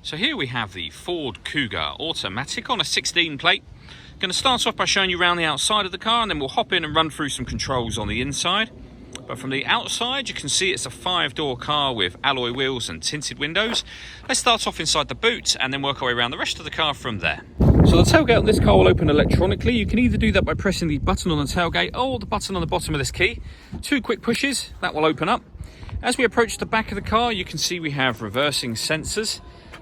So here we have the Ford Kuga automatic on a 16 plate. Going to start off by showing you around the outside of the car, and then we'll hop in and run through some controls on the inside. But from the outside you can see it's a 5-door car with alloy wheels and tinted windows. Let's start off inside the boot and then work our way around the rest of the car from there. So the tailgate on this car will open electronically. You can either do that by pressing the button on the tailgate or the button on the bottom of this key. 2 quick pushes, that will open up. As we approach the back of the car, you can see we have reversing sensors.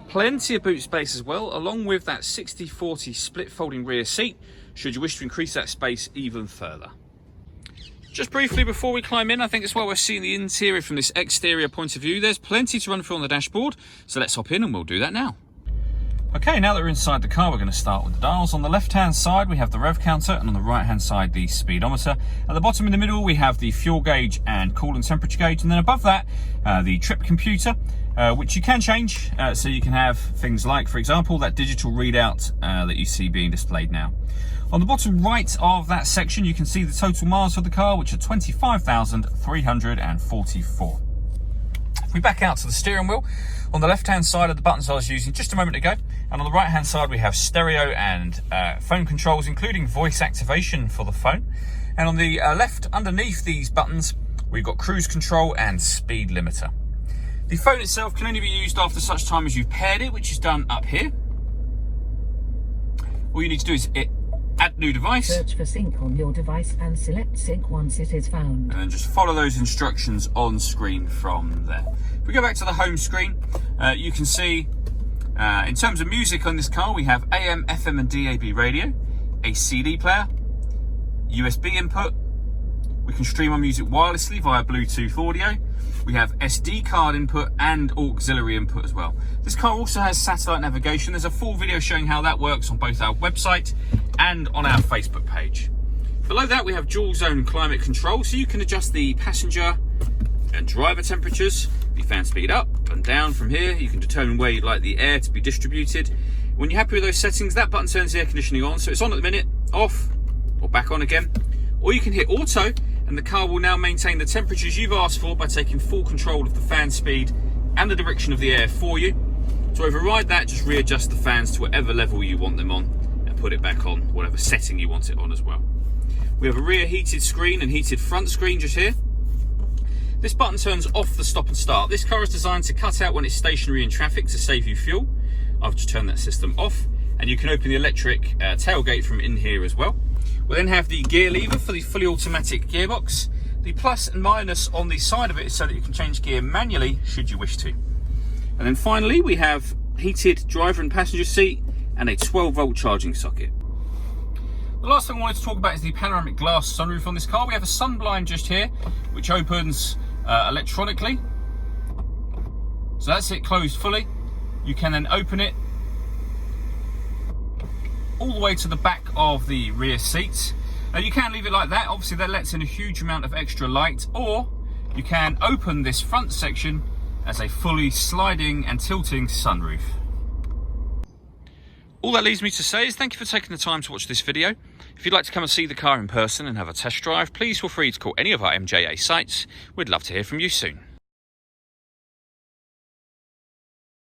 Plenty of boot space as well, along with that 60/40 split folding rear seat, should you wish to increase that space even further. Just briefly before we climb in, I think it's while we're seeing the interior from this exterior point of view, there's plenty to run through on the dashboard, so let's hop in and we'll do that now. Okay, now that we're inside the car, we're going to start with the dials. On the left-hand side, we have the rev counter, and on the right-hand side, the speedometer. At the bottom in the middle, we have the fuel gauge and coolant temperature gauge, and then above that, the trip computer, which you can change, so you can have things like, for example, that digital readout that you see being displayed now. On the bottom right of that section, you can see the total miles for the car, which are 25,344. If we back out to the steering wheel, on the left-hand side of the buttons I was using just a moment ago, and on the right-hand side we have stereo and phone controls, including voice activation for the phone. And on the left, underneath these buttons, we've got cruise control and speed limiter. The phone itself can only be used after such time as you've paired it, which is done up here. All you need to do is add new device. Search for sync on your device and select sync once it is found. And then just follow those instructions on screen from there. If we go back to the home screen, you can see in terms of music on this car, we have AM, FM and DAB radio, a CD player, USB input. We can stream our music wirelessly via Bluetooth audio. We have SD card input and auxiliary input as well. This car also has satellite navigation. There's a full video showing how that works on both our website and on our Facebook page. Below that we have dual zone climate control, so you can adjust the passenger and driver temperatures, the fan speed up and down. From here you can determine where you'd like the air to be distributed. When you're happy with those settings, that button turns the air conditioning on, so it's on at the minute, off or back on again. Or you can hit auto and the car will now maintain the temperatures you've asked for by taking full control of the fan speed and the direction of the air for you. To override that, just readjust the fans to whatever level you want them on and put it back on whatever setting you want it on as well. We have a rear heated screen and heated front screen just here. This button turns off the stop and start. This car is designed to cut out when it's stationary in traffic to save you fuel. I've just turned that system off, and you can open the electric tailgate from in here as well. We'll then have the gear lever for the fully automatic gearbox. The plus and minus on the side of it is so that you can change gear manually should you wish to. And then finally we have heated driver and passenger seat and a 12-volt charging socket. The last thing I wanted to talk about is the panoramic glass sunroof on this car. We have a sun blind just here, which opens electronically. So that's it closed fully. You can then open it all the way to the back of the rear seats. Now you can leave it like that, obviously that lets in a huge amount of extra light, or you can open this front section as a fully sliding and tilting sunroof. All that leaves me to say is thank you for taking the time to watch this video. If you'd like to come and see the car in person and have a test drive, please feel free to call any of our MJA sites. We'd love to hear from you soon.